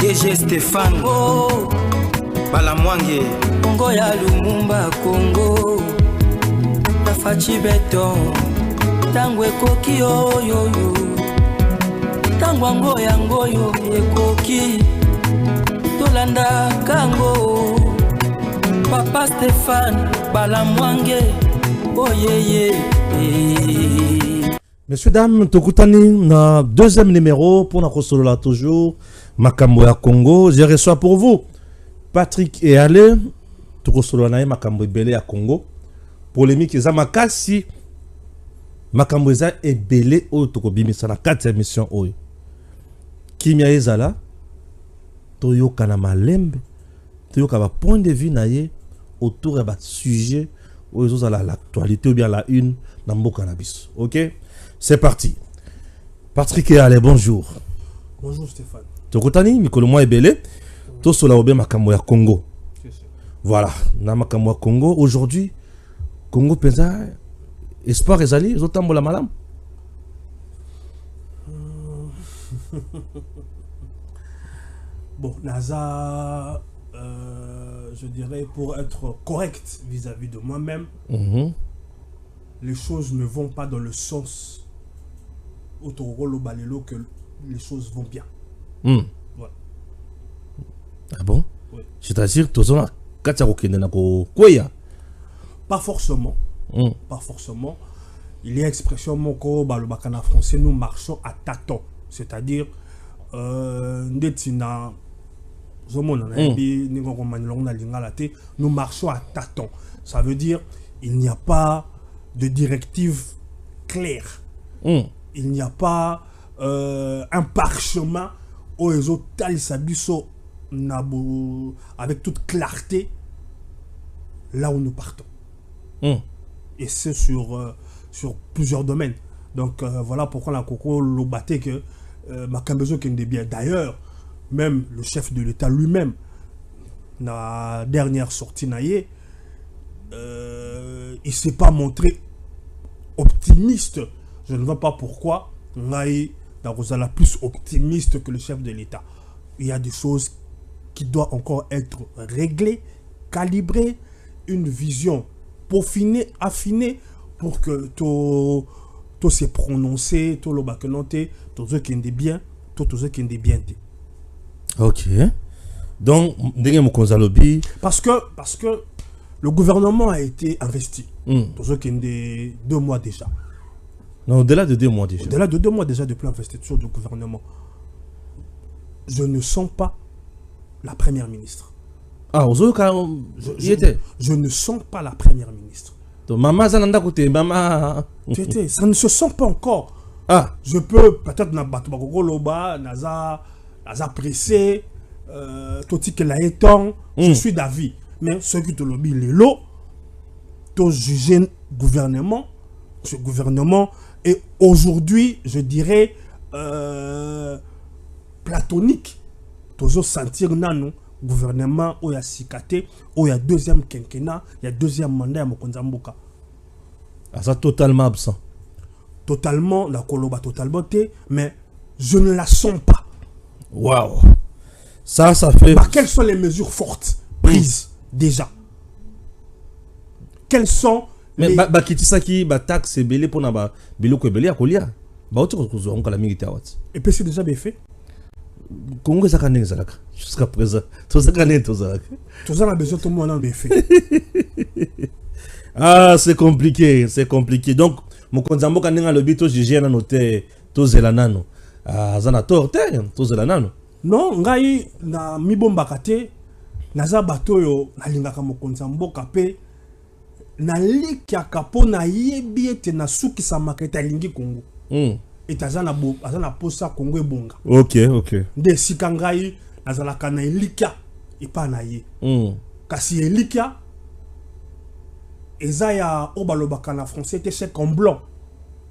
DG Stéphane oh Balamwange Congo ya Lumumba Congo Tafachi beton Tango ekoki yo yo yo Tango ango yango yo ekoki Tolanda kango Papa Stéphane Balamwange oh yeah yeah. Messieurs, dames, Tokutani, na deuxième numéro pour notre solo là toujours, Makambo ya Congo. Je reçois pour vous Patrick et Ale, Tokosolo na Makambo Belé à Congo. Polémique eza makasi, Makambo eza ebele o Tokobimisa na 4 émissions oyo. Kimia ezala, Toyoka na malembe, Toyoka ba point de vue na ye autour de ba sujet ou l'actualité ou bien la une dans mon cannabis. Ok? C'est parti. Patrick et Ale, bonjour. Bonjour Stéphane. Tokotani, Mikolo Moi Ebele. Tout cela au bien Makambo ya Congo. Voilà, na Makambo ya Congo. Aujourd'hui, Congo pensa espoir ezali, zotambo la malam. Bon, Naza, je dirais pour être correct vis-à-vis de moi-même, les choses ne vont pas dans le sens au Togolo Balelo que les choses vont bien. Voilà. Ah bon? Oui. C'est-à-dire, Tozona, Kweya. Pas forcément. Pas forcément. Il y a expression moko balobakana français, nous marchons à tâtons. C'est-à-dire, nous marchons à tâtons. Ça veut dire il n'y a pas de directive claire. Il n'y a pas un parchemin où les autres avec toute clarté là où nous partons. Et c'est sur plusieurs domaines. Donc voilà pourquoi la Coco l'obaté que Makambezo qui est bien. D'ailleurs, même le chef de l'État lui-même, la dernière sortie naïe, il ne s'est pas montré optimiste. Je ne vois pas pourquoi Naïe Darozala plus optimiste que le chef de l'État. Il y a des choses qui doivent encore être réglées, calibrées, une vision peaufinée, affinée pour que tout se prononcer, tout le bakenonté, tout ce qui est bien, tout ce qui est bien dit. Ok. Donc, parce que le gouvernement a été investi. Tout ce qui est 2 mois déjà. Non, au-delà de 2 mois déjà. Au-delà de 2 mois déjà depuis l'investiture du gouvernement. Je ne sens pas la première ministre. Ah, je ne sens pas la première ministre. Maman, ça ne se sent pas encore. Ah. Je peux peut-être naza pressé, je suis d'avis. Mais ce qui te lobby, les lots, tu juges gouvernement, ce gouvernement est aujourd'hui, je dirais, platonique. Tu veux sentir nano gouvernement où il y a Sikate, où il y a deuxième quinquennat, il y a deuxième mandat à Mokonzamboka. Ah, ça totalement absent. Totalement, la Koloba totalement, mais je ne la sens pas. Waouh. Ça fait... Bah, quelles sont les mesures fortes prises déjà? Quelles sont mais les... Kitisaki, taxe et belé pour na bilo ko belé à kolia. Ba otu ko zo on kala mingi tawat. Et puis c'est déjà bien fait. Congo ça kané zalaka. Jusqu'à présent, tout ça kané tout ça. Tout ça a besoin tout le monde bien fait. Ah, c'est compliqué, c'est compliqué. Donc, mon konzambo kaninga le bito jije na noté to zelanano. Ah, zana torte, to zelanano. Non, ngai na mibomba kate naza bato yo nalingaka mokonzambo kapé na likia kapo na yebi ete na suki sa maketa lingi Congo. Et azana posa Congo ebonga. OK. De sikangai nazala kana likia et pas na ye. Kasi likia ezaya obalobaka na français te chèque en blanc.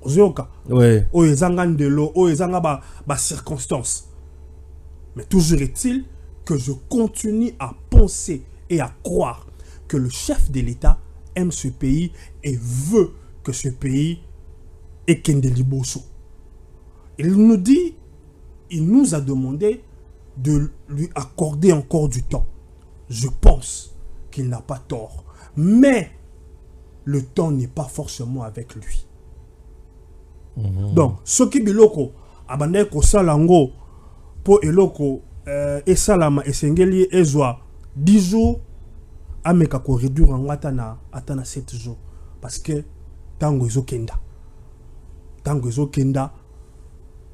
Ozoka. Ouais. O ezanga ndelo, o ezanga ba circonstances. Mais toujours est-il que je continue à penser et à croire que le chef de l'État aime ce pays et veut que ce pays ait Kendeli Bosso. Il nous a demandé de lui accorder encore du temps. Je pense qu'il n'a pas tort. Mais le temps n'est pas forcément avec lui. Donc, ce qui biloko, abandé ko salango, pour eloko, et salama, et sengeli, et zoa, 10 jours, ameka ko réduire en atana 7 jours. Parce que, tango ezo kenda. Tango ezo kenda,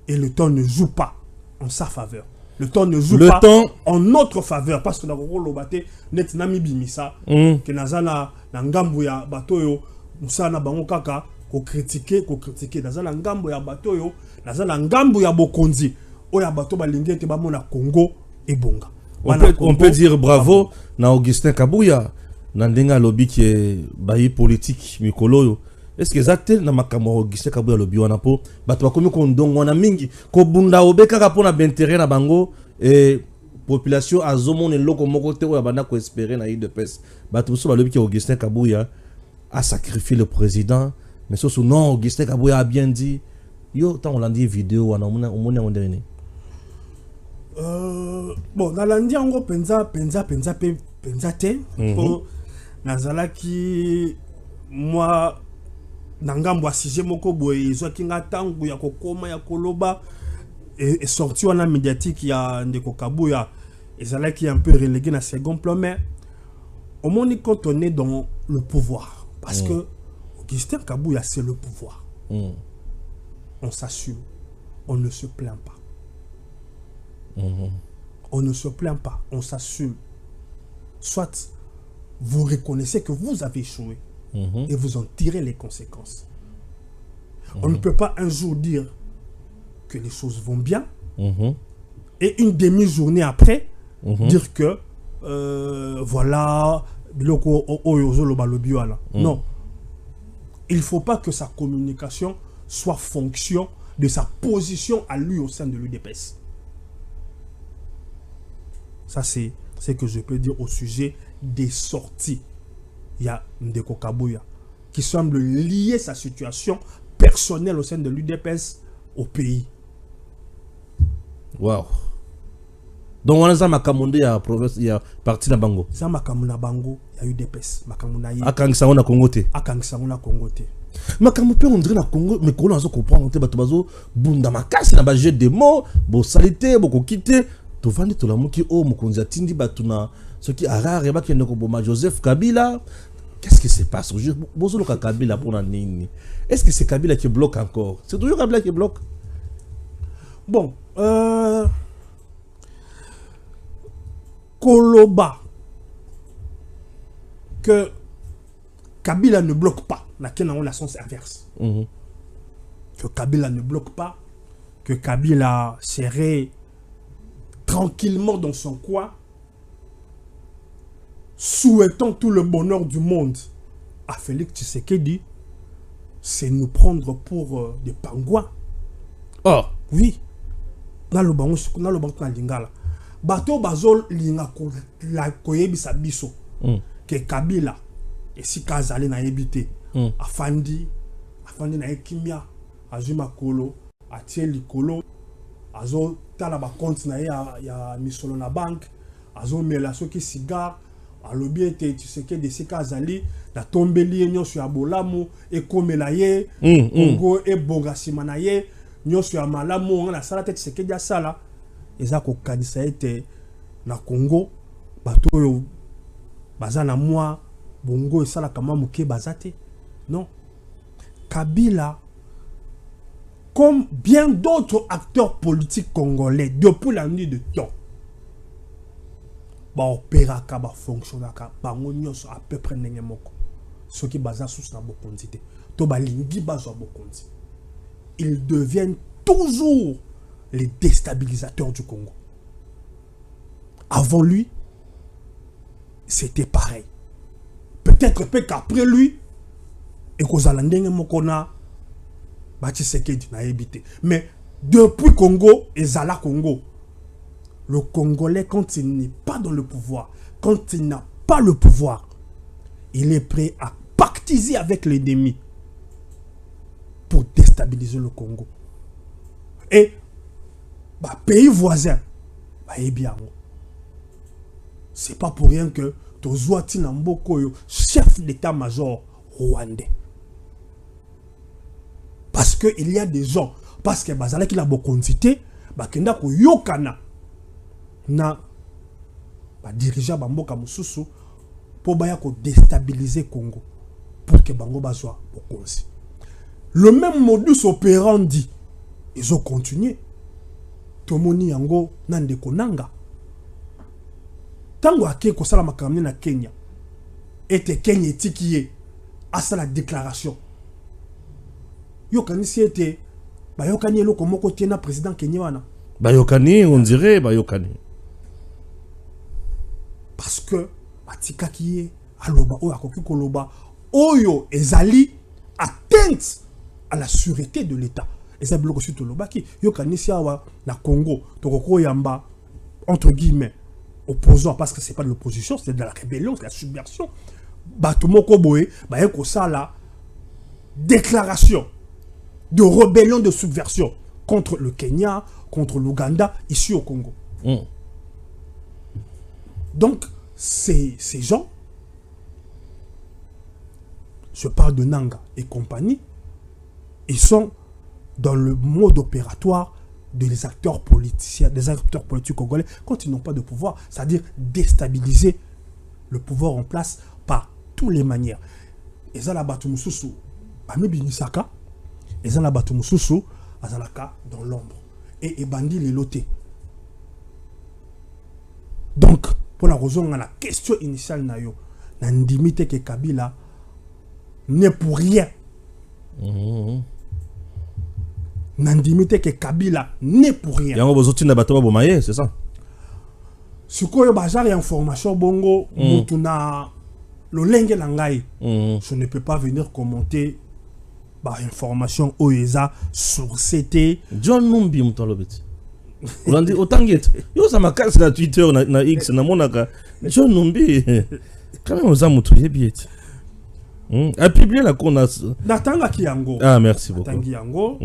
et le temps ne joue pas en sa faveur. Le temps ne joue pas en notre faveur. Parce que dans le rôle, net nami bimisa, que nazana, nangambu ya batoyo, musana bango kaka, ko critiquer, nazana ngambu ya batoyo, nazana ngambu ya bokonzi, oya bato balingi te bamona Congo et bonga. On peut dire bravo na Augustin Kabouya, na ndenga lobby qui est bayi politique mikolo. Est-ce que ça tel na makambo Augustin Kabouya lobby wana po bato bakomi ko ndongo wana mingi ko bunda obeka ka pona b'intérêt na bango et population azomone loko moko te oya bana ko espérer na UDPS. Bato so ba lobby qui Augustin Kabouya a sacrifié le président, mais ce non Augustin Kabouya a bien dit yo tant on l'a dit vidéo wana on dernier. Bon, dans l'andi ango penza te pour nazalaki moi nangambo asije moko boye zo kinga tangu ya kokoma ya koloba et sorti wana médiatique ya ndeko Kabouya ezalaki un peu relégué na second plan, mais au moins quand on est dans le pouvoir, parce que Augustin Kabouya c'est le pouvoir. On s'assume, on ne se plaint pas. On ne se plaint pas, on s'assume. Soit vous reconnaissez que vous avez échoué et vous en tirez les conséquences. On ne peut pas un jour dire que les choses vont bien et une demi-journée après dire que voilà, non. Il ne faut pas que sa communication soit fonction de sa position à lui au sein de l'UDPS. Ça, c'est ce que je peux dire au sujet des sorties. Il y a Ndeko Kabouya qui semble lier sa situation personnelle au sein de l'UDPS au pays. Wow. Donc, on a ça makamunde ya province, ya parti na bango. Ça makamuna bango, ya UDPS, makamuna yi. Akangisa na Congo te. Akangisa na Congo te. Makamupe on dirait na Congo, mais qu'on a zo comprendre te bato bazo bunda makasi na ba jet de mots, bo salité, bo ko quitter. Tovandi to la moki o mokonzi atindi batuna ce qui arare ba kende ko boma Joseph Kabila. Qu'est-ce qui se passe aujourd'hui? Bozo loka Kabila pour nini? Est-ce que c'est Kabila qui bloque encore? C'est toujours Kabila qui bloque? Bon, Koloba que Kabila ne bloque pas, on a la sens inverse. Que Kabila ne bloque pas, que Kabila serait tranquillement dans son coin, souhaitant tout le bonheur du monde à Félix Tshisekedi, c'est nous prendre pour des pingouins. Oh, oui. Dans le banc na lingala. Bato bazol linga ko la koyebisa biso. Que Kabila et si kazali na ebité. Afandi na ekimia, azuma kolo, atie likolo, azo tala ba compte na ya misolo na banque, azo mela soki cigare, alobi ete Tshisekedi si kazali na tombeli nyonso ya bolamu e komela ye, Congo e bogasima na ye, nyonso ya malamu na sala te Tshisekedi asala, eza ko kanisa ete na Congo bato yo bazana moi bongo esala kama muke bazate. Non. Kabila, comme bien d'autres acteurs politiques congolais depuis la nuit de temps, ba opéra ka ba fonctionner ka bango nyonso à peu près ndenge moko. Ce qui basa sous na bokonzi te. To ba lingi bazo bokonzi. Ils deviennent toujours les déstabilisateurs du Congo. Avant lui, c'était pareil. Peut-être qu'après lui, et qu'aux Alandenge Mokona, Tshisekedi n'a habité. Mais depuis Congo et Zala Congo, le Congolais, quand il n'est pas dans le pouvoir, quand il n'a pas le pouvoir, il est prêt à pactiser avec l'ennemi pour déstabiliser le Congo. Et pays voisins, bah bien. C'est pas pour rien que Tozwati Nambokoyo, chef d'état-major rwandais. Parce qu'il y a des gens, parce que Bazala qui a beaucoup quantité, Bakenda ko yokana na dirigeant Bamboka Mususu pour déstabiliser Congo, pour que Bango bazwa au le même modus operandi, ils ont continué. Tomoni yango nande konanga. Tango ake ko sala makamni na Kenya. Ete Kenya etikiye asa la déclaration. Yokani si ete bayokani eloko moko tiena président Kenya wana. Bayokani on dirait bayokani. Parce que batika kiye aloba oyo akoki koloba oyo ezali atteinte à la sûreté de l'État. Et ça bloque aussi tout le baki. Yokani si awa na Congo tokoko yamba entre guillemets opposant parce que c'est pas de l'opposition, c'est de la rébellion, c'est de la subversion. Batumoko boye ba yeko sala déclaration de rébellion, de subversion contre le Kenya, contre l'Ouganda, ici au Congo. Donc, ces gens, je parle de Nanga et compagnie, ils sont dans le mode opératoire des acteurs politiciens, des acteurs politiques congolais, quand ils n'ont pas de pouvoir, c'est-à-dire déstabiliser le pouvoir en place par toutes les manières. Et ça, la Batumususu, Bami Binisaka, et ça, la Batumususu, Azalaka, dans l'ombre. Et Bandi les lotés. Donc, pour la raison, la question initiale, nayo, n'indimité que Kabila n'est pour rien. N'indimité que Kabila n'est pour rien. Yango bozoti na bato bomaye, c'est ça? Ce qu'on a besoin d'informations, bongo, mutuna le lengue langai. Je ne peux pas venir commenter par information OESA sur CT. John Numbi mutalobeti. Olandi otanget. Yo ça m'a cassé na Twitter na X na monaka. John Numbi. Quand même oza mutu yebieti. A publié la qu'on a. Natanga Kiango. Ah merci beaucoup. Natanga Kiango.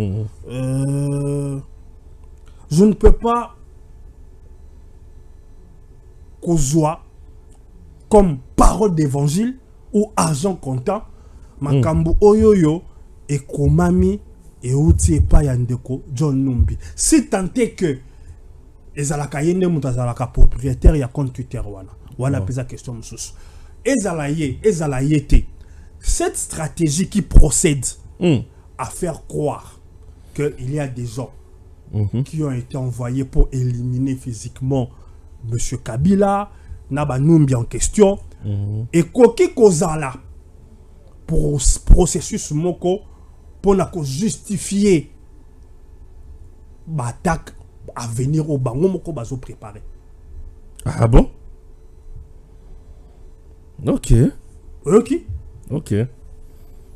Je ne peux pas kozwa comme parole d'évangile ou argent comptant makambu oyoyo et komami et outi epa yandeko John Numbi. Si tant est que ezalaka yende mutazalaka propriétaire ya compte Twitter wana pesa question mususu. Ezalaye cette stratégie qui procède à faire croire qu'il y a des gens qui ont été envoyés pour éliminer physiquement M. Kabila, Naba Numbi en question, et Koki Kozala pour processus moko pour justifier l'attaque à venir au bango moko bazo préparé. Ah bon? Ok.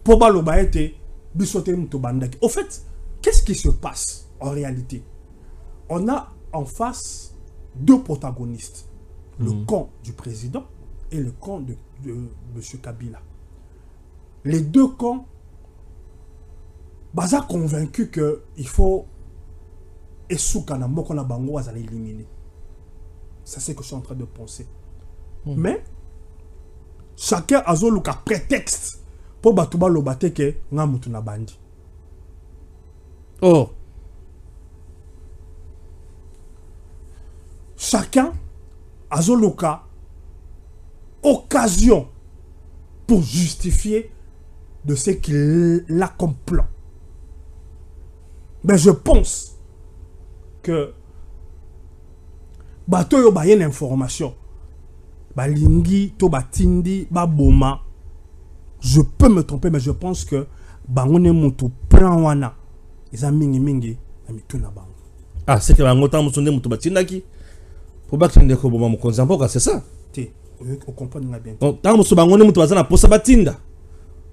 Pour baloba été bisoté muto bandaki. Au fait, qu'est-ce qui se passe en réalité? On a en face deux protagonistes. Le camp du président et le camp de M. Kabila. Les deux camps baza convaincu qu'il faut Essoukana Mokona Bango à l'éliminer. C'est ce que je suis en train de penser. Mais chacun a un prétexte pour Batouba Lobate que Namutuna Bandi. Oh. Chacun a un occasion pour justifier de ce qu'il a comme plan. Mais je pense que Batoyo ba yen information balingi to batindi baboma. Je peux me tromper mais je pense que bangone mutu plan wana eza mingi na mituna bango. Ah c'est que bangota musonde mutu batindaki pour bakende ko boma mukonzi mboka c'est ça? Te on comprend bien. Tant musu bangone mutu bazana posa batinda.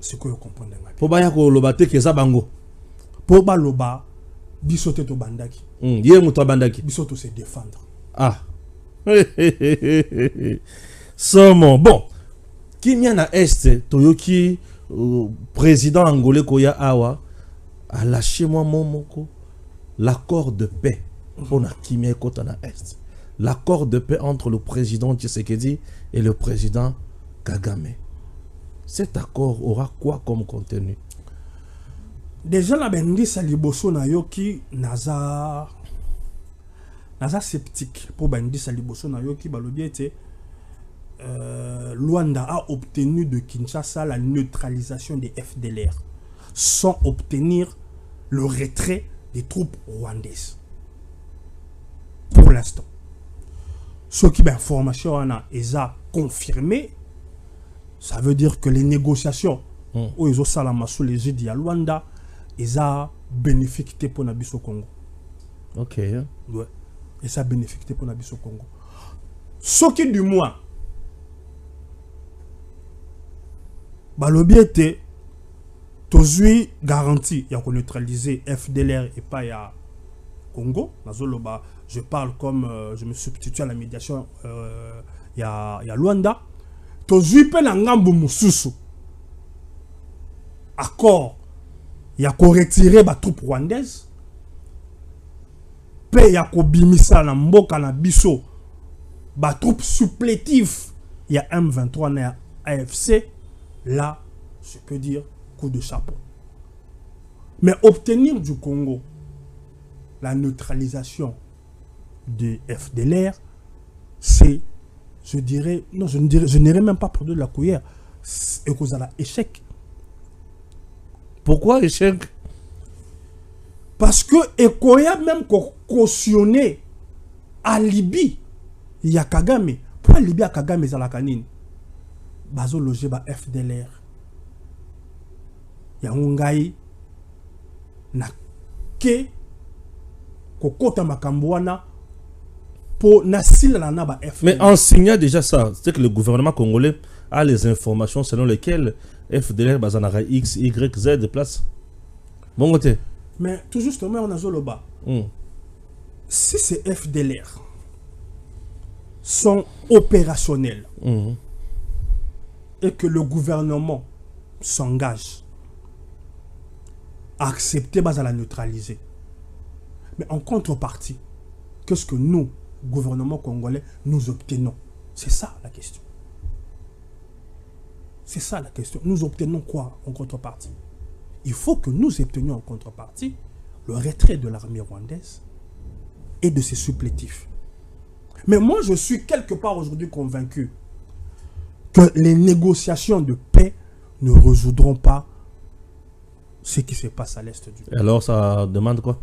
C'est que on comprend bien. Pour baya ko lobate ke za bango. Pour ba loba bisote to bandaki. Yé mutu bandaki. Bisoto se défendre. Ah. Somo. Bon. Kimia na Est, Toyoki, président angolais Koya Awa, a lâché moi momoko l'accord de paix pour na Kimia Kota na Est. l'accord de paix entre le président Tshisekedi et le président Kagame. Cet accord aura quoi comme contenu? Déjà, la bendisa liboso na yoki naza sceptique pour bendisa liboso na yoki balobiete. Luanda a obtenu de Kinshasa la neutralisation des FDLR sans obtenir le retrait des troupes rwandaises. Pour l'instant. Ce qui est information est confirmé, ça veut dire que les négociations où ils ont salama sous les yeux de Luanda, ils ont bénéfiqué pour Nabiso Congo. Ok. Ouais. Et ça a bénéfiqué pour Nabiso Congo. Ce qui du moins, balobi était tozui garanti il y a qu'on neutraliser FDLR et pas ya Congo. Je parle comme je me substitue à la médiation il y a Luanda. Tozui pe na ngambu mususu accord il y a qu'on retirer ba troupes rwandaises pe ya ko bimisa na mboka na biso ba troupes supplétives il y a M23 na AFC. Là, je peux dire coup de chapeau. Mais obtenir du Congo la neutralisation des FDLR, c'est, je n'irai même pas produire la cuillère. Et cause à l'échec. Pourquoi échec? Parce que Ekoya même cautionné à Libye, il y a Kagame. Pourquoi Libye a Kagame à la canine? Bazo logé ba FDLR. Ya ngai na ke kokota makambwana pour nasila na ba FDLR. Mais en signant déjà ça, c'est que le gouvernement congolais a les informations selon lesquelles FDLR bazanara X, Y, Z de place. Bon côté. Mais tout justement on a zoloba. Si ces FDLR sont opérationnels, et que le gouvernement s'engage à accepter à la neutraliser. Mais en contrepartie, qu'est-ce que nous, gouvernement congolais, nous obtenons? C'est ça la question. C'est ça la question. Nous obtenons quoi en contrepartie? Il faut que nous obtenions en contrepartie le retrait de l'armée rwandaise et de ses supplétifs. Mais moi, je suis quelque part aujourd'hui convaincu que les négociations de paix ne résoudront pas ce qui se passe à l'est du pays. Alors ça demande quoi?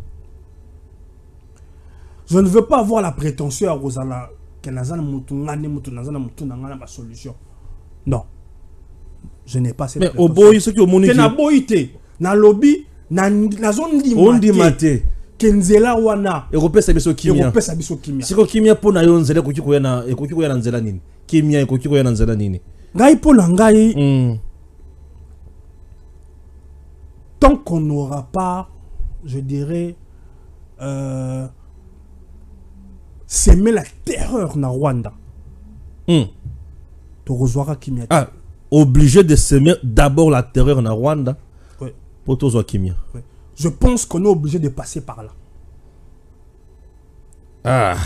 Je ne veux pas avoir la prétention à Rosala que solution. Non. Je n'ai pas cette prétention. Mais au boy, ce qui est au monde na lobby na zone limité. Kenzela wana. Européen sabiso kimia. Européen sabiso kimia. Siko kimia pona yo nzela koki koyana ekoki koyana nzela nini? Kimia ekoki koyana nzela nini? Ngai pona ngai. Tant qu'on n'aura pas, je dirais, s'aimer la terreur na Rwanda. To rezoira kimia. Ah, obligé de s'aimer d'abord la terreur na Rwanda. Oui. Pour tozo kimia. Oui. Je pense qu'on est obligé de passer par là. Ah.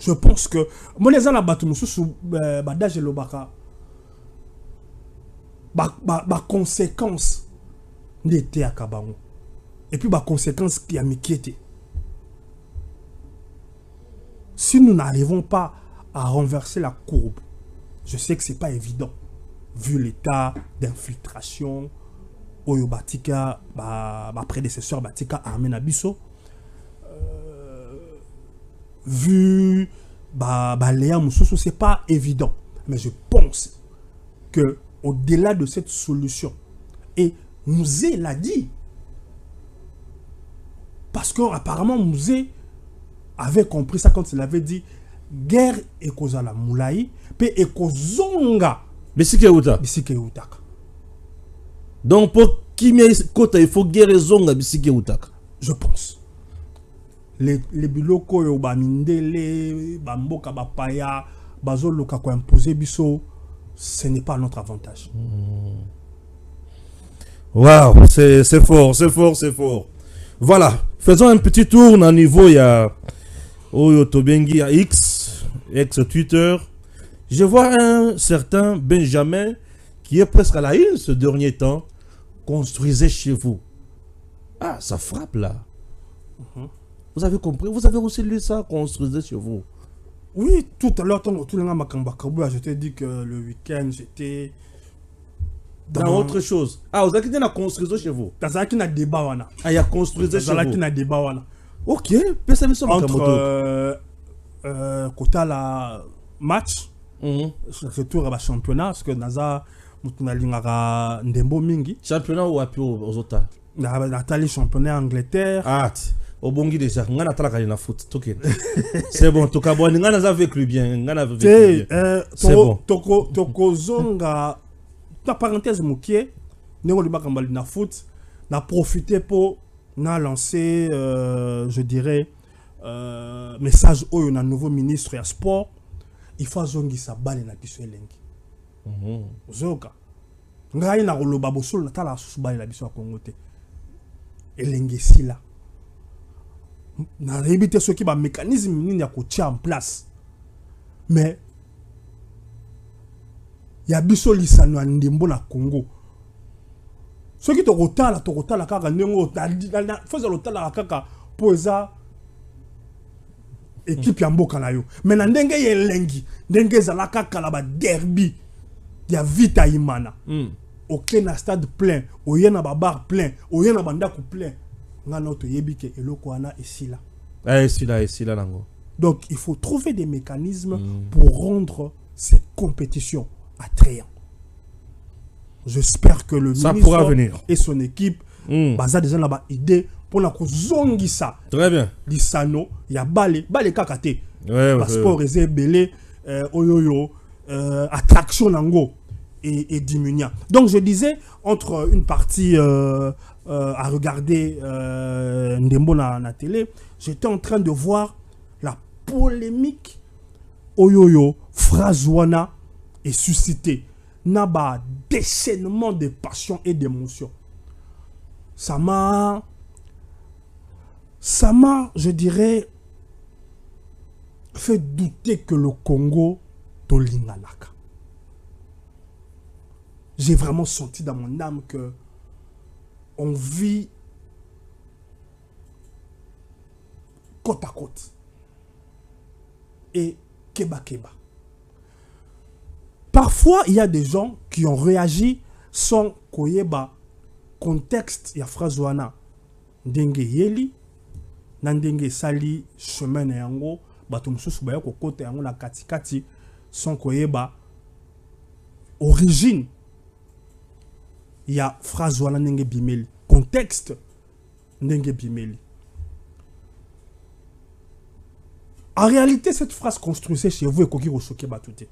Je pense que moi les ala batu mususu badage lobaka ba conséquence n'était à Kabango. Et puis ba conséquence qui a m'inquiété. Si nous n'arrivons pas à renverser la courbe, je sais que c'est pas évident vu l'état d'infiltration Oyo Batika, prédécesseur Batika Armé Nabiso, vu Léa Moussoussou, c'est pas évident. Mais je pense que au-delà de cette solution, et Mouzé l'a dit, parce qu'apparemment Mouzé avait compris ça quand il avait dit guerre et cause à la moulaï, pe et kozonga. Bisike Utaka. Donc pour Kimia Kota, il faut guerre zonga Bisike Utaka. Je pense. Les biloko yo ba mindele, ba mboka ba paya, bazoloka ko imposer biso, ce n'est pas notre avantage. Waouh, c'est fort, c'est fort, c'est fort. Voilà, faisons un petit tour au niveau il y a Oyo Tobengi à X, ex-Twitter. Je vois un certain Benjamin qui est presque à la une ce dernier temps. Construisez chez vous. Ah, ça frappe là. Vous avez compris? Vous avez aussi lu ça? Construisez chez vous. Oui, tout à l'heure, je t'ai dit que le week-end, j'étais Dans autre chose. Ah, vous avez dit construisez chez vous. Dans un débat. Ah, il y a construisez chez vous. Débat. Ok, entre côté la match, ce tour à championnat, parce que Naza Moutounalingara Ndembo Mingi. Championnat ou appui aux autres? Nathalie championnat Angleterre. Ah, au bon guide déjà, on a talaka na foot. C'est bon, tout cas, bon, on a vécu bien. C'est bon. Toko zonga, ta parenthèse moukier, néo liba kambali na foot, n'a profité pour n'a lancé, je dirais, message au un nouveau ministre et sport. Il faut zongi sa balle na biso elengi. Zoka. Ngai na roloba bosolo na tala susu balle na biso Congo te. Elengi sila. Na rébité ce qui va mécanisme ni ya ko tia en place. Mais ya biso lisano ndembo na Congo. Ce qui te rotala kaka nengo faisait rotala kaka poza équipe ya mboka na yo. Mais na ndenge yelengi, ndenge za la kaka la ba derby ya vita imana. Ok na stade plein, oye na ba bar plein, oye na banda ku plein. Ngana to yebike eloko ana esila. Esila nango. Donc il faut trouver des mécanismes pour rendre ces compétitions attrayantes. J'espère que le ça ministre pourra venir. Et son équipe baza déjà là-bas idée pour la zongi ça. Très bien. Lisano, il y a balé kakate. Ouais, passeport est belé oyoyo attraction nango et diminuant. Donc je disais entre une partie à regarder Ndembo na télé, j'étais en train de voir la polémique oyoyo Frazouana est suscitée. Naba déchaînement de passion et d'émotion. Ça m'a, je dirais, fait douter que le Congo tolinganaka. J'ai vraiment senti dans mon âme que on vit côte à côte et keba. Parfois, il y a des gens qui ont réagi sans koyeba contexte ya Frazouana ndenge yeli na ndenge sali chemin na yango bato mususu ba ko kote yango na katikati sans koyeba origine ya Frazouana ndenge bimeli contexte ndenge bimeli. En réalité, cette phrase construisée chez vous est koki choquer batouté.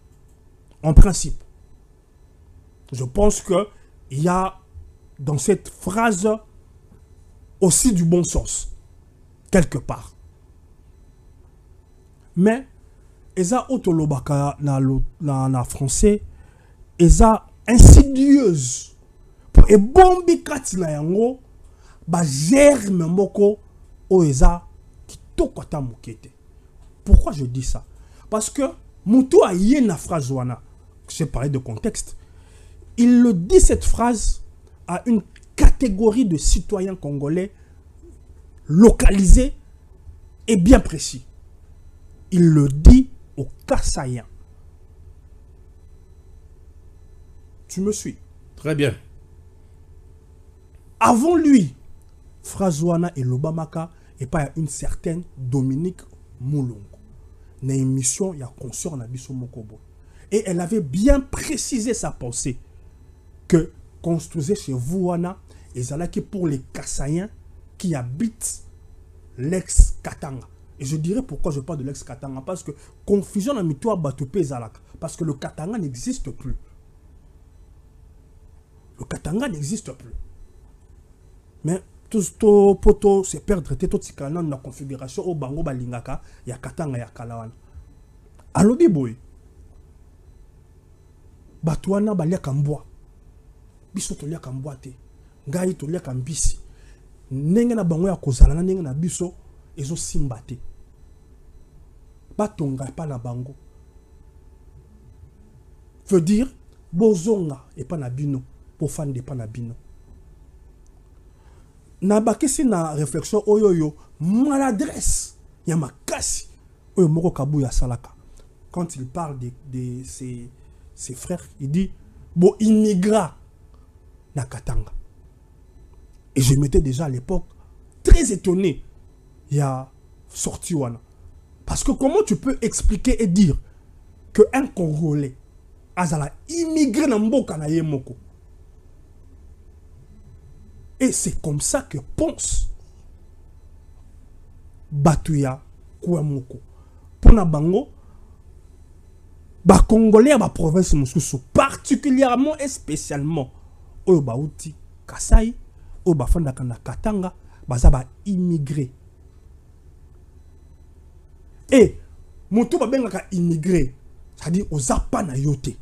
En principe, je pense qu'il y a dans cette phrase aussi du bon sens, quelque part. Mais, eza otolobaka na français, eza insidieuse. Et bombi kati na yango, ba germe moko o eza kitoko ata mokete. Pourquoi je dis ça? Parce que Moutou a yé na phrase wana. J'ai parlé de contexte. Il le dit cette phrase à une catégorie de citoyens congolais localisés et bien précis. Il le dit aux Kassaïens. Tu me suis? Très bien. Avant lui, Frazouana et Lobamaka et pas une certaine Dominique Moulongo. Une émission, il y a consort na biso mokobo. Et elle avait bien précisé sa pensée que construisez chez vous wana et zalaki pour les Kassaïens qui habitent l'ex-Katanga. Et je dirais pourquoi je parle de l'ex-Katanga, parce que confusion na mitoa batopé zalaka, parce que le Katanga n'existe plus. Le Katanga n'existe plus. Mais tout ce poto c'est perdre tout ce dans la configuration au bango balingaka ya Katanga ya Kalawana. Alobi boy. Batouana balia kambwa. Biso tolia kambwa te. Ngai tolia kambisi. Ndenge na bango ya kozala na ndenge na biso ezo simba te. batonga pas na bango. Veut dire bozonga et pas na bino, pour fan de pas na bino. Na bakisi na réflexion oyoyo maladresse ya makasi oyo moko kabu ya salaka. Quand il parle de ses frères, il dit bo immigra na Katanga. Et je m'étais déjà à l'époque très étonné. Il y a sorti wana. Parce que comment tu peux expliquer et dire que un Congolais azala immigré na mboka na ye moko? Et c'est comme ça que pense Batuya Kouamoko. Pour na bango, ba Congolais ba province mususu particulièrement et spécialement oyo ba uti Kasai, oyo ba fandaka na Katanga, baza ba immigré. Et moto ba bengaka immigré, c'est-à-dire oza pa na yote.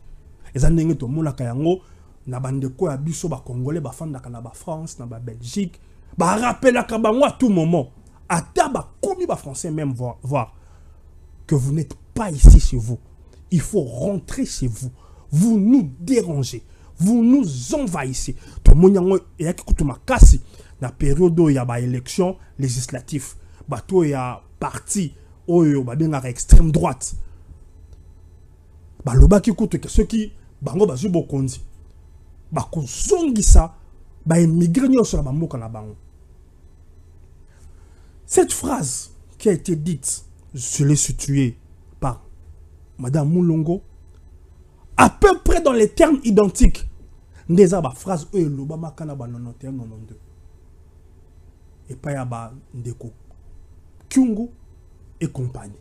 Eza ndenge to monaka yango na bandeko ya biso ba Congolais ba fandaka na ba France, na ba Belgique, ba rappelaka bango à tout moment. Ata ba komi ba français même voir que vous n'êtes pas ici chez vous. Il faut rentrer chez vous. Vous nous dérangez. Vous nous envahissez. Tout le monde y a qui makasi na période où il y a ba élection législative. Bato ya parti oyo ba benga extrême droite. Ba loba ki kutu que ceux qui bango bazu bokonzi. Ba kozongisa ba émigrer nyonso na bamoka na bango. Cette phrase qui a été dite, je l'ai située par Madame Moulongo, à peu près dans les termes identiques, déjà la phrase l'Obama Kanaba 91-92. Et pas yaba Ndeko Kyungu et compagnie.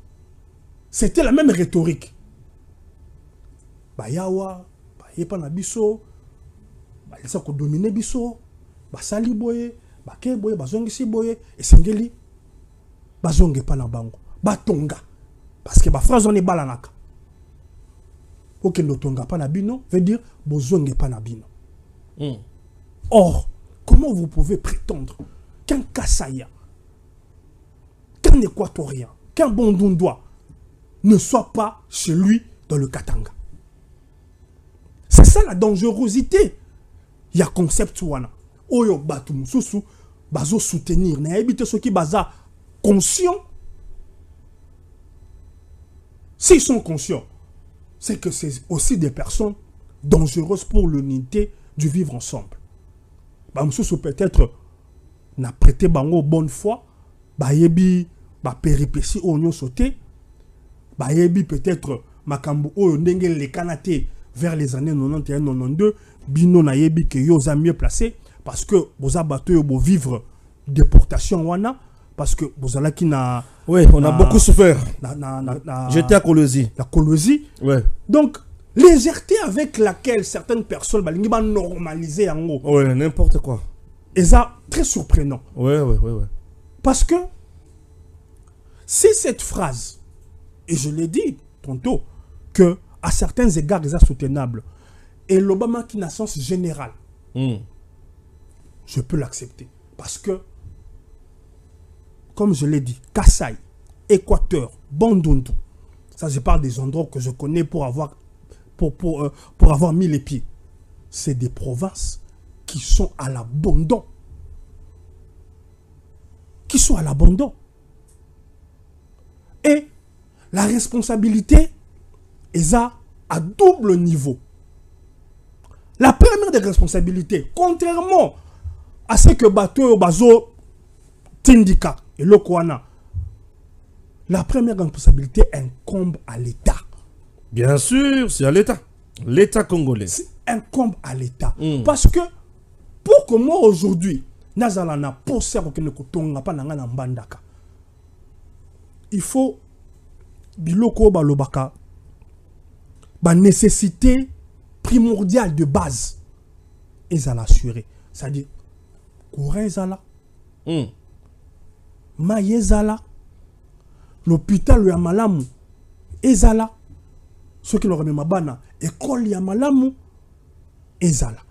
C'était la même rhétorique. Bayawa, Bayepa na biso, Balisa ko dominer biso, Basali boye, Bake boye, Bazongisi boye, et Sengeli. Bazonge pa na bango batonga parce que ba phrase on est balanaka ok no tonga pa na bino veut dire bozonge pa na bino. Or comment vous pouvez prétendre qu'un Kassaya, qu'un Équatorien, qu'un Bondundois ne soit pas chez lui dans le Katanga? C'est ça la dangerosité. Il y a concept wana oyo batu mususu bazo soutenir na habite ceux qui baza conscients. S'ils sont conscients, c'est que c'est aussi des personnes dangereuses pour l'unité du vivre ensemble. Peut-être n'a prêté bango bonne foi, yebi péripétie oignon sauté, yebi peut-être makambo o ndenge les kanate vers les années 91-92, bino na yebi que yo za mieux placé parce que vous abattez bo vivre déportation wana. Parce que vous allez qui n'a. Oui, on a beaucoup souffert. J'étais à Kolwezi. La Kolwezi. Ouais. Donc, légèreté avec laquelle certaines personnes vont normaliser en gros. Ouais, n'importe quoi. Et ça, très surprenant. Ouais. Parce que, si cette phrase, et je l'ai dit tantôt, que à certains égards, c'est soutenable, et l'Obama qui n'a sens général, je peux l'accepter. Parce que, comme je l'ai dit, Kassai, Équateur, Bandundu, ça je parle des endroits que je connais pour avoir mis les pieds. C'est des provinces qui sont à l'abandon. Et la responsabilité est à double niveau. La première des responsabilités, contrairement à ce que Bato Bazo Tindika et le Kouana, la première responsabilité incombe à l'État. Bien sûr, c'est à l'État. L'État congolais. C'est incombe à l'État. Parce que, pour que moi aujourd'hui, Nazalana possède il faut biloko balobaka ba nécessité primordiale de base et à l'assurer. C'est-à-dire, courant zala. Maïezala, l'hôpital ya malamu ezala, ceux qui l'ont mis mabana, école ya malamu ezala.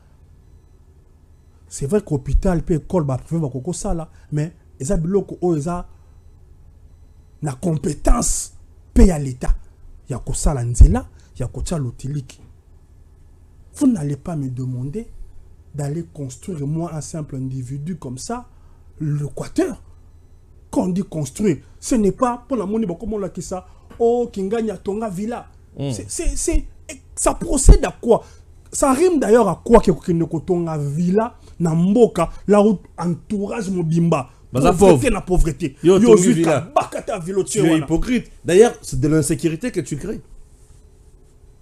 C'est vrai qu'hôpital peut école ba privé ba sala, mais eza biloko o eza na compétence paye à l'État. Il y a quoi ça l'anzela, il y a quoi ça l'otiliki. Vous n'allez pas me demander d'aller construire, moi, un simple individu comme ça, l'Équateur. Quand on dit construire, ce n'est pas pour la monnaie, comme on l'a dit ça, oh, Kinganya Tonga Villa. Ça procède à quoi? Ça rime d'ailleurs à quoi que Tonga Villa, Namboka, la route entourage Mobimba. Pauvreté, la pauvreté. Tu es hypocrite. D'ailleurs, c'est de l'insécurité que tu crées.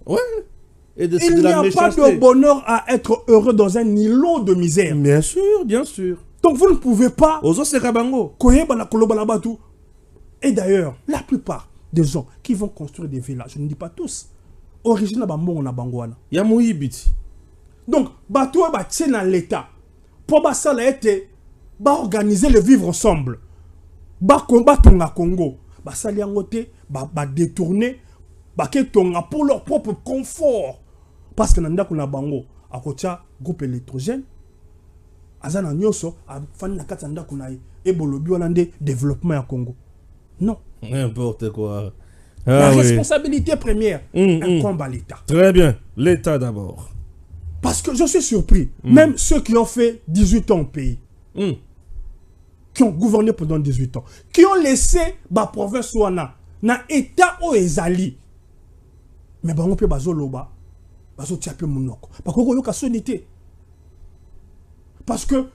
Ouais. Et de, il n'y a pas de bonheur à être heureux dans un îlot de misère. Bien sûr, bien sûr. Donc vous ne pouvez pas. Et d'ailleurs, la plupart des gens qui vont construire des villas, je ne dis pas tous, originaires de Bangwana. Il y a Mouhibiti. Donc, bateau est dans l'État. Pour ça, organiser le vivre ensemble. Tonga Congo. Ça détourner. Pour leur propre confort. Parce que dans le bango, à côté groupe électrogène, azana nyoso afani na kati ndako na ebolobi hollandais développement à Congo. Non. N'importe quoi. La responsabilité première incombe à l'État. Très bien, l'État d'abord. Parce que je suis surpris, même ceux qui ont fait 18 ans au pays, qui ont gouverné pendant 18 ans, qui ont laissé la province Ouana, na État au Ezali. Mais on peut bazoloba, bazo tiape monoko. Parce que yoka sonité. Parce que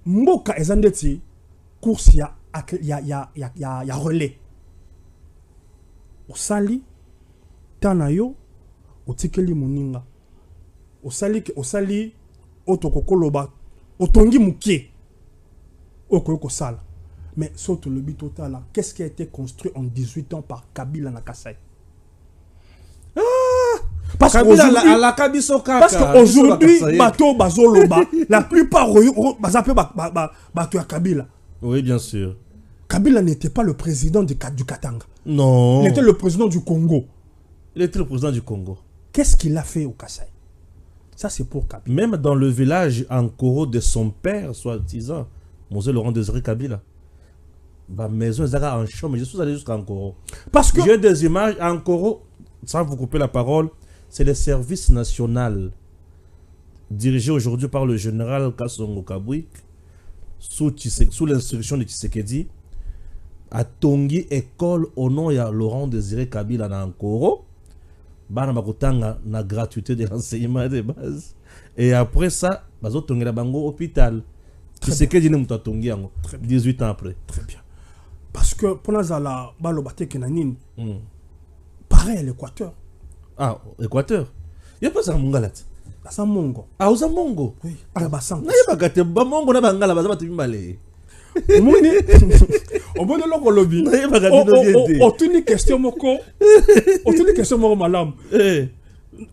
mboka ezandeti course ya relais. Osali tanayo otikeli muninga. Osali otokokoloba otongi mukie. Okoyoko sala. Mais saute le but total là, qu'est-ce qui a été construit en 18 ans par Kabila Nakasai? Parce qu'aujourd'hui, bateau bazoloba, la plupart bateau à Kabila. Oui, bien sûr. Kabila n'était pas le président du Katanga. Non. Il était le président du Congo. Il était le président du Congo. Qu'est-ce qu'il a fait au Kassai? Ça, c'est pour Kabila. Même dans le village en Koro de son père, soi-disant, Monseigneur Laurent Désiré Kabila. Ma maison est en chambre, mais je suis allé jusqu'à Koro. Parce que. J'ai des images en Koro, sans vous couper la parole, c'est le service national dirigé aujourd'hui par le général Kassongo Kabwik, sous l'instruction de Tshisekedi, à Tongi école au nom de Laurent Désiré Kabila dans Koro. Bana bakutanga na gratuité de l'enseignement de base. Et après ça, bazo tongi la bango hôpital. Tshisekedi ne muta tongi yango 18 ans après. Très bien. Parce que pour nous, pareil à l'Équateur. Ah, Équateur. Il n'y a pas ça à Mongalat. Ça Mongo. Ah, aux Mongo. Oui. À la bassin. Il n'y a pas de Mongo, na Bangala, baza tu m'allais. Au bon de l'eau lobby. On tuni question moko. On tuni question moko malam.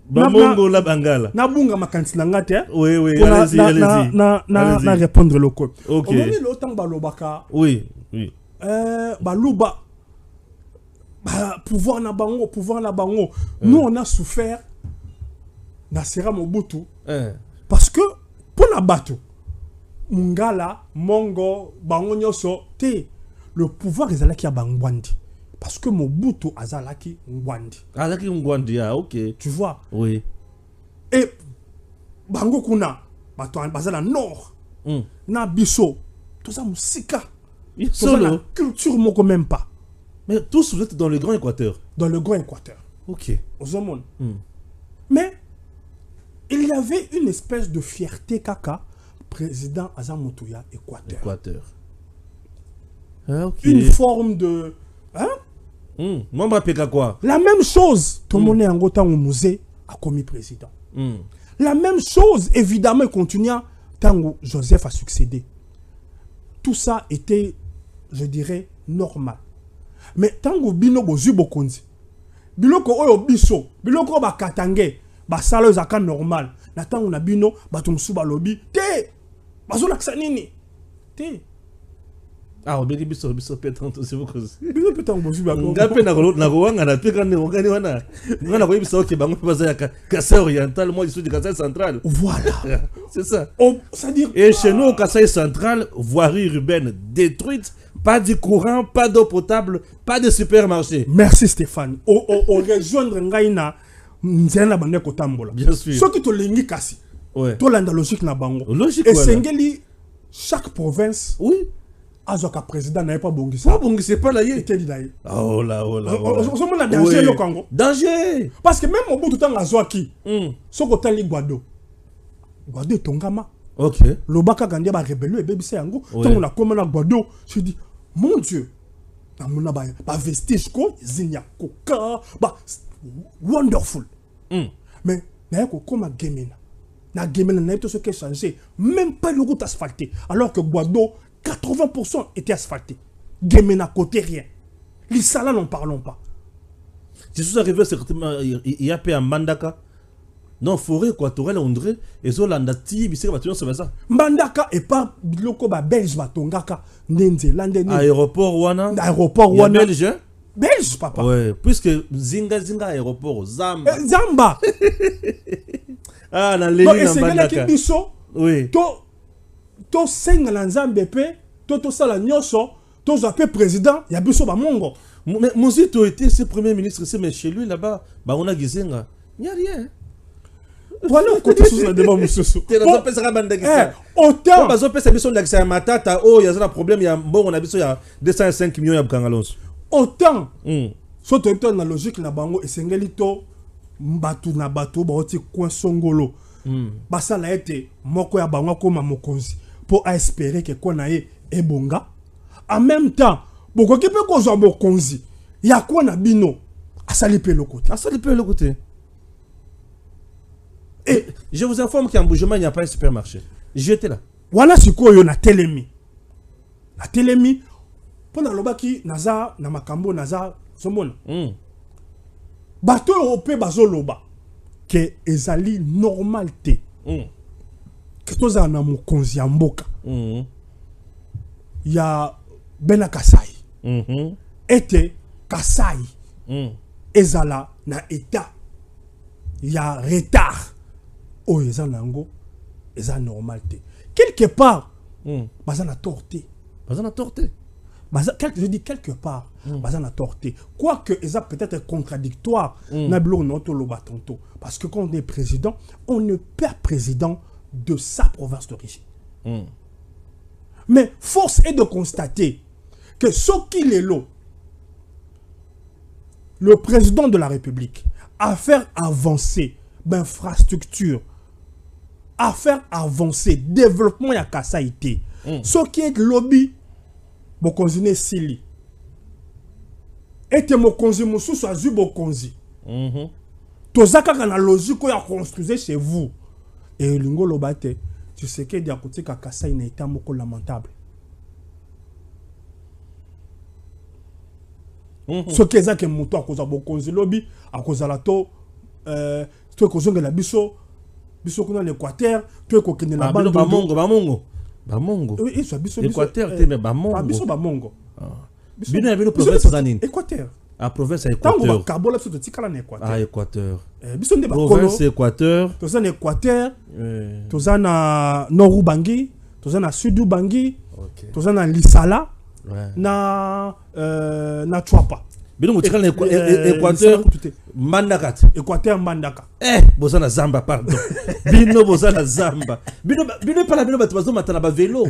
Mongo la Bangala. Na bunga makanti na ngate. Oui, oui, allez-y, allez-y. Na répondre le code. Ok. On est l'autant balobaka. Oui, oui. Baluba. Pouvoir na bango. Nous on a souffert na Sera Mobutu parce que pour la bateau Mungala, Mongo, bango nyoso te le pouvoir ezalaki ya bangwandi parce que Mobutu azalaki ngwandi. Azalaki ngwandi, ah ok. Tu vois? Oui. Et bango kuna bato bazala nord. Na biso tout ça musika. Solo culture moko même pas. Mais tous vous êtes dans le Grand Équateur. Dans le Grand Équateur. Ok. Aux hommes. Mais il y avait une espèce de fierté kaka président Azamoutouya Équateur. Ah, ok. Une forme de quoi? La même chose. Tout le monde est en gros temps au musée a commis président. La même chose évidemment continue tant que Joseph a succédé. Tout ça était, je dirais, normal. Mais tant que bino bozu bokonzi biloko oyo biso biloko ba katange ba salo zaka normal na tango na bino bato musu ba lobi te bazola ksanini te ah obedi biso petanto c'est beaucoup biso petanto bozu ba ngape na wanga na pika ne ngani wana ngana ko biso ke bango baza ya Kassai oriental moi ici du Kassai central. Voilà. C'est ça. C'est-à-dire et chez nous au Kassai central voirie urbaine détruite pas de courant, pas d'eau potable, pas de supermarché. Merci Stéphane. O rejoindre ngai na nzela bande ko tambola. Bien sûr. Ce qui to lengi kasi. Ouais. To landa logique na bango. Logique, et voilà. sengeli chaque province Oui. azoka président n'avait pas bongisa. Pas bon, c'est pas là. Était dit là. Oh là, oh là. On a danger le Congo. Danger. Parce que même au bout du temps azoaki. Mm. Soko tali Guado. Guado tongama. Ok. Lobaka gandia ba rebelle et bébé yango. Ouais. Tant on a comme na Guado, je dis mon Dieu. Na ba vestige ko zinya koka ba wonderful. Mm. Mais na yako comme Gemena. Na Gemena na tout ce qui a changé, même pas le route asphaltée alors que Guado 80% était asphalté. Gemena côté rien. Les salades n'en parlons pas. Si vous arrivez certainement il y a peu à Mandaka. Non, forêt équatoriale on dirait et zo landati bisé ba ça va ça. Mandaka et pas biloko ba belge ba tongaka nzela ndeni. Aéroport wana. Aéroport wana. Belge. Hein? Belge papa. Ouais, puisque zinga aéroport Zamba. Zamba. Ah na Donc leli et na c'est là qui Mandaka. biso. Oui. To senga na Nzambe pe, to sala nyoso, to zape président, ya biso ba mongo. Mais Mozito était ce premier ministre c'est mais chez lui là-bas, bah on a gizenga. Il y a rien. Voilà côté sous le débat monsieur. T'es dans pesa ka banda gisa. Autant bazo pesa biso ndakisa matata oh ya zana problème ya mbongo na biso ya 205 millions ya bukangalonso. autant. Mm. So to na logique na bango esengeli to mbatu na bato ba oti coin songolo. Basala ete moko ya bango koma mokonzi pour espérer que kona ye ebonga. En même temps, bokoki pe ko zo mokonzi ya kwa na bino asali pe le côté. Asali pe le côté. Et je vous informe qu'en Bougement il n'y a pas un supermarché. J'étais là. Voilà sikoyo na telemi. Na telemi pona lobaki naza na makambo naza somona. Bato européen bazo loba que ezali normalité. Que toza na mokonzi ya mboka. Ya Bena Kasai. Ete Kasai. Ezala na état. Ya retard. Oh eza nango eza normalité. Quelque part baza na torté. Baza na torté. Je dis quelque part, baza na torté. Quoique, ça peut-être contradictoire, na bilo noto loba tonto. Parce que quand on est président, on ne perd président de sa province d'origine. Mais force est de constater que ce qu'il est là, le président de la République, à faire avancer l'infrastructure, à faire avancer le développement ya Kasaïté. Ce qui est lobby, bokonzi ne sili. Ete mokonzi mususu azu bokonzi. Tozaka kana logique ya construire chez vous. Et lingo lobate, tu sais que dia côté ka Kasai na état moko lamentable. Ce qui est ça que moto a cause bokonzi lobby, a cause la to to kozonga la biso kuna l'Équateur, to ko kene la bande Bamongo. Oui, ça biso Équateur te mais Bamongo. Biso Bamongo. Bino bino province zanine. Équateur. Ah province à Tango Équateur. Kabola so tikala na Équateur. Ah Équateur. Biso nde ba Province Équateur. toza na Équateur. Toza na Noru Bangi, toza na Sudu Bangi. Toza na Lisala. Na Chwapa. Bino mutikala na Équateur. Mandakat. Équateur Mandaka. Boza na Zamba pardon. Bino boza na Zamba. Bino pas la bino bato matana ba vélo.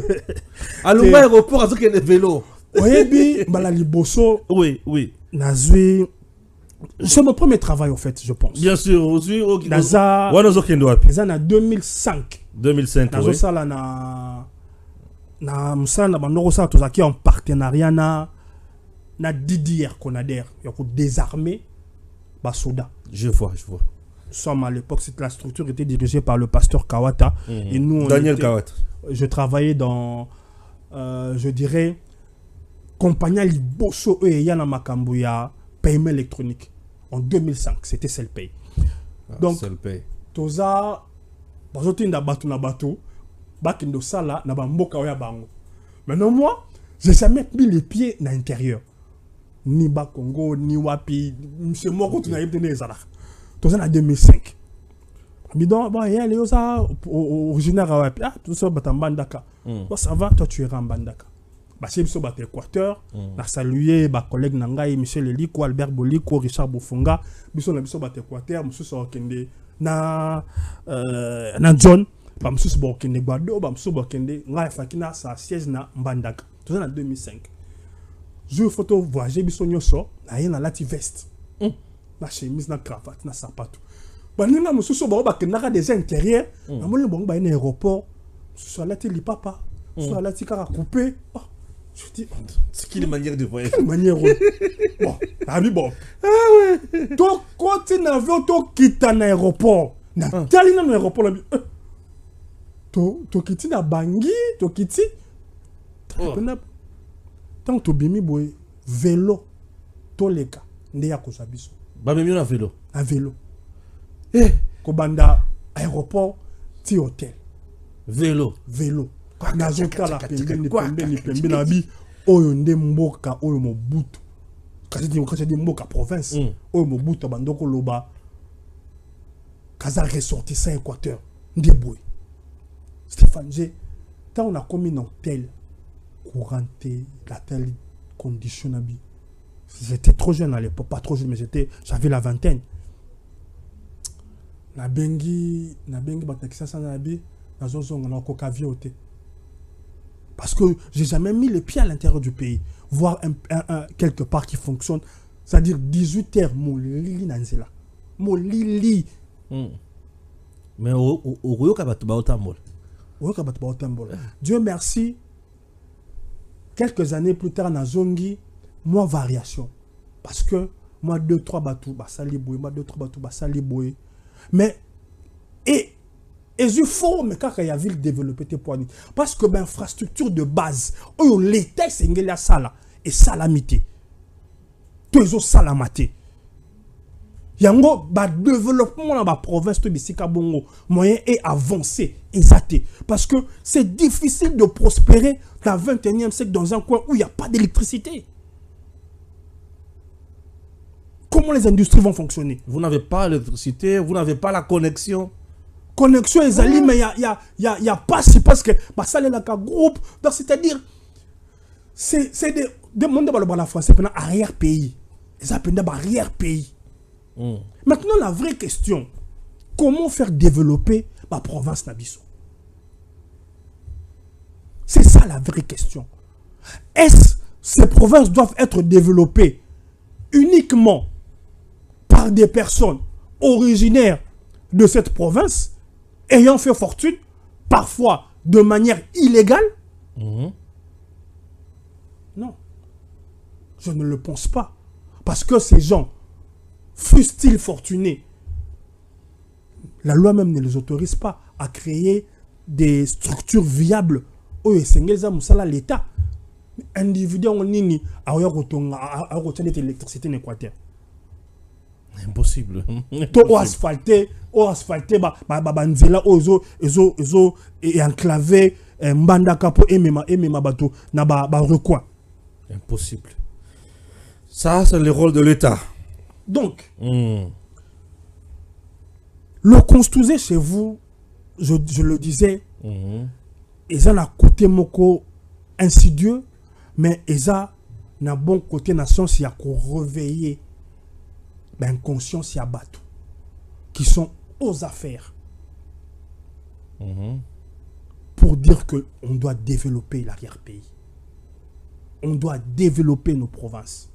Alors aéroport azoke le vélo. Oyebi bala liboso. Oui. Nazui. C'est mon premier travail en fait, je pense. Bien sûr, aussi Naza. Wanozo kendo wapi? C'est en 2005. 2005 Nazo sala na musala bandoko sala tozaki en partenariat na Didier Conader, il faut désarmer Basoda. Je vois. Nous sommes à l'époque, la structure était dirigée par le pasteur Kawata. Et nous, Daniel Kawata. Je travaillais dans, je dirais, compagnie Liboso et Yana Makambuya, paiement électronique. En 2005, c'était Selpay. Donc, Toza, Bazotinda Batu na Batu, Bakindo Sala, Nabamboka Oya Bango. Maintenant, moi, j'ai jamais mis les pieds dans l'intérieur. Ni Bakongo, ni Wapi, c'est moi qui ai été dans les en 2005. Bidon, bon, il y a les originaires à Wapi. Ah, tout ça, Bandaka. Ça va, toi, tu es en Bandaka. Basi biso ba Équateur, na saluer ba collègue nangai Michel Eliko, Albert Boliko, Richard Bofunga, biso na biso ba Équateur, mususu okende na John, ba mususu ba okende Gbado, ba mususu ba okende ngai fakina sa siège na Mbandaka. Tout ça en 2005. Je photo voyager biso nyoso, na ye na lati veste. Na chemise na cravate na sapato. Ba nina mususu ba okende des intérieurs, na moni bon ba na aéroport, mususu lati lipapa, mususu lati kara coupé. Je dis, c'est qui les manières de voyager? Quelle manière? Bon, bon. Ah ouais. Donc, quand tu n'as vu, tu quittes un aéroport. Na tali na aéroport là. Tu quittes na Bangui, tu quittes. Tant que bimi boy vélo, toleka ndeya ko sabiso. Ba bimi na vélo. Un vélo. Eh, ko banda aéroport ti hôtel. Vélo. Nazotala pembe na bi oyo nde mboka oyo Mobutu kasi di mboka province oyo Mobutu bandoko loba kaza ressortissant Équateur nde boy Stéphane G tant on a commis dans tel couranté la telle condition na bi j'étais trop jeune à l'époque, pas trop jeune mais j'avais la vingtaine na bengi batakisa sana na bi nazozonga na kokaviote. Parce que j'ai jamais mis les pieds à l'intérieur du pays. Voir quelque part qui fonctionne. C'est-à-dire 18h, mon lili nanzela. Mon lili. Mais au Dieu merci. Quelques années plus tard, na zongi, moi variation. Parce que moi 2-3 bateaux, basali boy, moi 2-3 bateaux, basali boy. Mais et il faut mais quand il y a ville développer tes points parce que ben infrastructure de base oh l'état c'est ngela sala et salamité tous les salamate yango ba développement dans la province de Bisika Bongo moyen est avancé exaté parce que c'est difficile de prospérer dans le 21e siècle dans un coin où il n'y a pas d'électricité. Comment les industries vont fonctionner? Vous n'avez pas l'électricité, vous n'avez pas la connexion. Connexion est allée, mais il y a pas si parce que ça les groupe. Donc c'est-à-dire c'est des mondes dans la France, c'est arrière pays. Ils appellent arrière pays. Maintenant la vraie question, comment faire développer la province Nabiso? C'est ça la vraie question. Est-ce que ces provinces doivent être développées uniquement par des personnes originaires de cette province ayant fait fortune, parfois de manière illégale? Non. Je ne le pense pas. Parce que ces gens, fussent-ils fortunés, la loi même ne les autorise pas à créer des structures viables où l'État individu en ligne à retenir l'électricité en Équateur. Impossible. Au asphalté, banzela ozo et enclavé Mbandaka pour aimer ma bateau na ba recoin. Impossible. Ça c'est le rôle de l'État. Donc le construisez chez vous, je le disais, ils ont un côté moko insidieux, mais ils ont un bon côté nation si y a qu'on réveiller ben conscience y a bateau qui sont aux affaires pour dire que on doit développer l'arrière-pays, on doit développer nos provinces.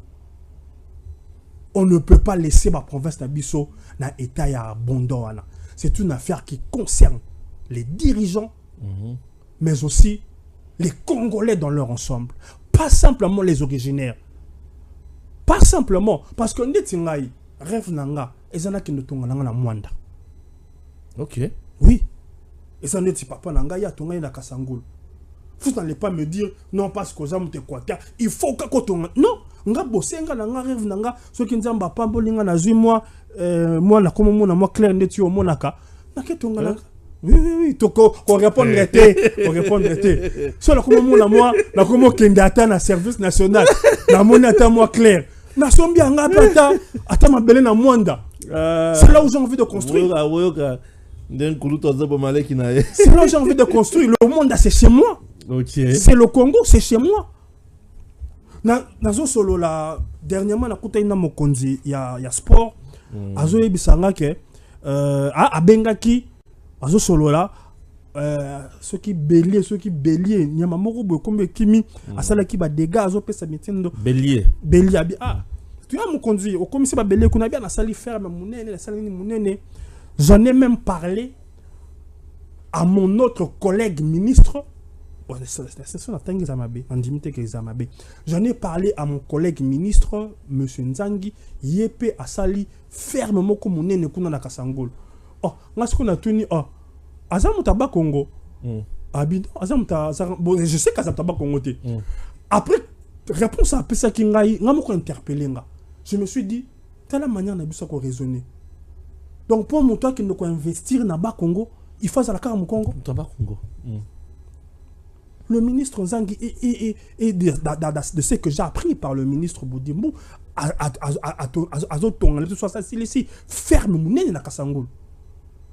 On ne peut pas laisser ma province d'Abisso dans l'état abondant. C'est une affaire qui concerne les dirigeants, mais aussi les Congolais dans leur ensemble. Pas simplement les originaires. Pas simplement. Parce que nous rêve nanga, et en a qui ne tombent dans la moindre. Ok. Oui. Et ça ne dit pas nanga, il y a tonga na Kasangul. Vous n'allez pas me dire, non, parce que vous Équateur, il faut que tu non. Nga bosenga na nga rêve nanga so ki nzamba pambo linga na zui moi na comme moi clair ndeti o monaka na ketonga na oui to ko répondre été so la comme moi na comme kende ata na service national na mona ata moi clair na sombi anga ata mabele na mwanda c'est là où j'ai envie de construire c'est là où j'ai envie de construire. Le monde c'est chez moi. Okay. C'est le Congo, c'est chez moi. nazo solo la dernièrement na kuta ina mokonzi ya sport azo yebisanga ke abengaki azo solo la ceux qui bélier nyama moko boy comme kimi asala ki ba dégâts azo pesa mitindo bélier abi tu as mokonzi au comme si ba bélier kuna bien na sali ferme munene la sali munene. J'en ai même parlé à mon autre collègue ministre. J'en ai parlé à mon collègue ministre, M. Nzangi, Yepe Asali, fermement comme on est na Kasangol. Oh, ce qu'on a tenu, Azamutaba Congo. Bon, je sais qu'Azamutaba Congo. Après, réponse à ça qui m'a interpellé. Je me suis dit, telle manière n'a pas raisonner. Donc, pour mon temps qu'il ne peut investir dans le Congo, il faut à la carte au Congo. Le ministre Nzangi et de ce que j'ai appris par le ministre Boudimou, ferme na Kasangol.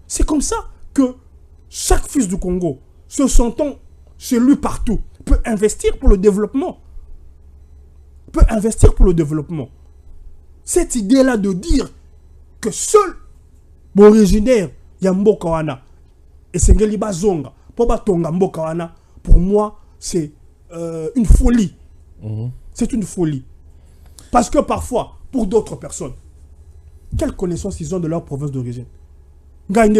C'est comme ça que chaque fils du Congo, se sentant chez lui partout, peut investir pour le développement. Cette idée-là de dire que seul originaire Yambo Kawana et Sengeli Bazonga, Pobatonga Mbokawana, pour moi, c'est une folie. C'est une folie. Parce que parfois, pour d'autres personnes, quelle connaissance ils ont de leur province d'origine? Quand je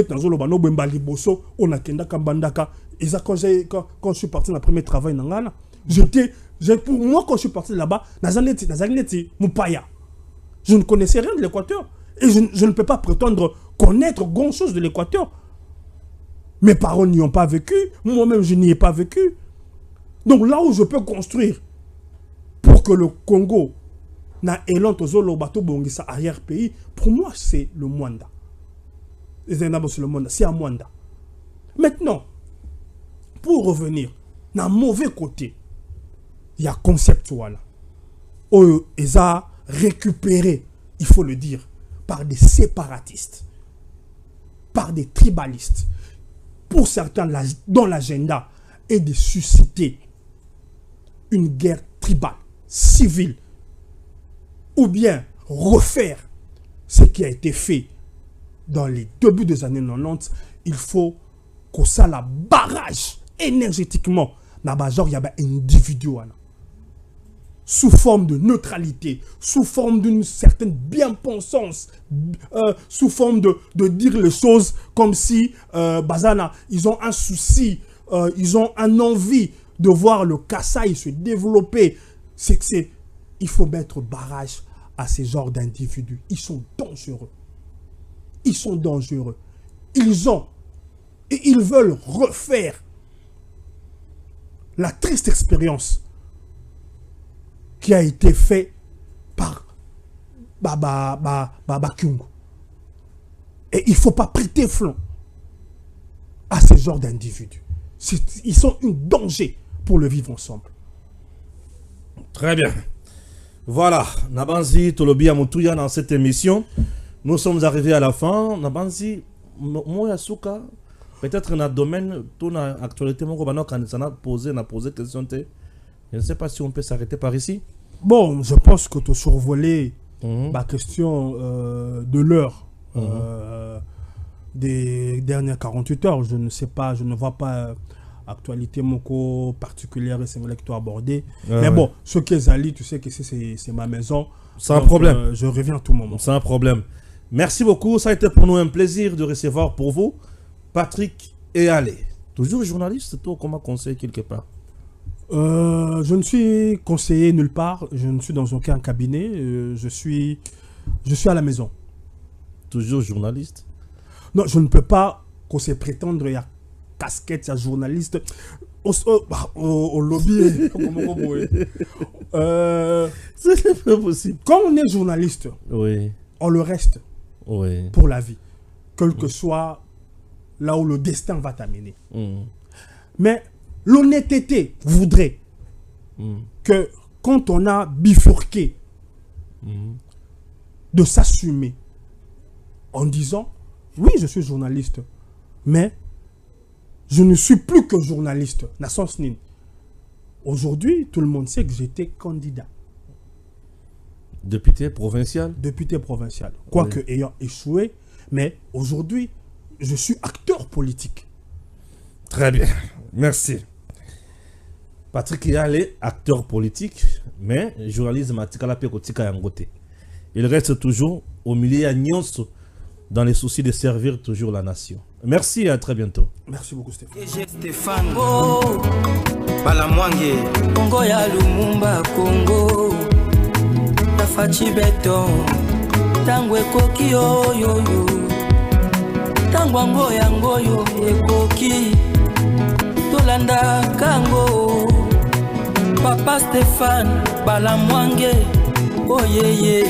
suis parti dans le premier travail, pour moi, quand je suis parti là-bas, je ne connaissais rien de l'Équateur. Et je ne peux pas prétendre connaître grand chose de l'Équateur. Mes parents n'y ont pas vécu, moi-même je n'y ai pas vécu. Donc là où je peux construire pour que le Congo n'a élan tozolo bateau bongisa arrière-pays, pour moi c'est le Mwanda. C'est à Mwanda. Maintenant, pour revenir, d'un mauvais côté, il y a conceptuel. Où ils ont récupéré, il faut le dire, par des séparatistes, par des tribalistes. Pour certains, dans l'agenda est de susciter une guerre tribale, civile, ou bien refaire ce qui a été fait dans les débuts des années 90. Il faut que ça la barrage énergétiquement. Il y a un individu sous forme de neutralité, sous forme d'une certaine bien-pensance, sous forme de dire les choses comme si Bazana, ils ont un souci, ils ont un envie de voir le Kasaï se développer. Il faut mettre barrage à ces genres d'individus. Ils sont dangereux. Ils sont dangereux. Et ils veulent refaire la triste expérience qui a été faite par Baba Kyungu. Et il ne faut pas prêter flanc à ce genre d'individus. Ils sont un danger pour le vivre ensemble. Très bien. Voilà, Nabanzi Tolobi Amoutuya dans cette émission. Nous sommes arrivés à la fin. Nabanzi, moi Yasuka, peut-être dans le domaine, dans l'actualité, on a posé question. Je ne sais pas si on peut s'arrêter par ici. Bon, je pense que tu as survolé la question de l'heure des dernières 48 heures. Je ne sais pas, je ne vois pas actualité moko particulière et c'est vrai que tu as abordé. Mais bon, ce qui est Ali, tu sais que c'est ma maison. C'est un problème. Je reviens à tout moment. C'est un problème. Merci beaucoup. Ça a été pour nous un plaisir de recevoir pour vous Patrick et Ale. Toujours journaliste, toi, comment conseiller quelque part? Je ne suis conseiller nulle part. Je ne suis dans aucun cabinet. Je suis à la maison. Toujours journaliste? Non, je ne peux pas se prétendre à casquette, à journaliste. Au lobby. C'est pas possible. Quand on est journaliste, oui, on le reste pour la vie. Quel que soit là où le destin va t'amener. Mais l'honnêteté voudrait que quand on a bifurqué de s'assumer en disant oui, je suis journaliste, mais je ne suis plus que journaliste. Aujourd'hui, tout le monde sait que j'étais candidat. Député provincial. Député provincial. Quoique ayant échoué, mais aujourd'hui, je suis acteur politique. Très bien, merci. Patrick Yale, acteur politique, mais journaliste Matikala Pekotika Yangote. Il reste toujours au milieu à Nyonso, dans les soucis de servir toujours la nation. Merci et à très bientôt. Merci beaucoup, Stéphane. Stéphane Balamwange Congo ya Lumumba Congo Tafachi beton Tangwe koki oyoyo Tangwa ngoya ngoyo ekoki Tolanda kango Papa Stéphane Balamwange Oyeye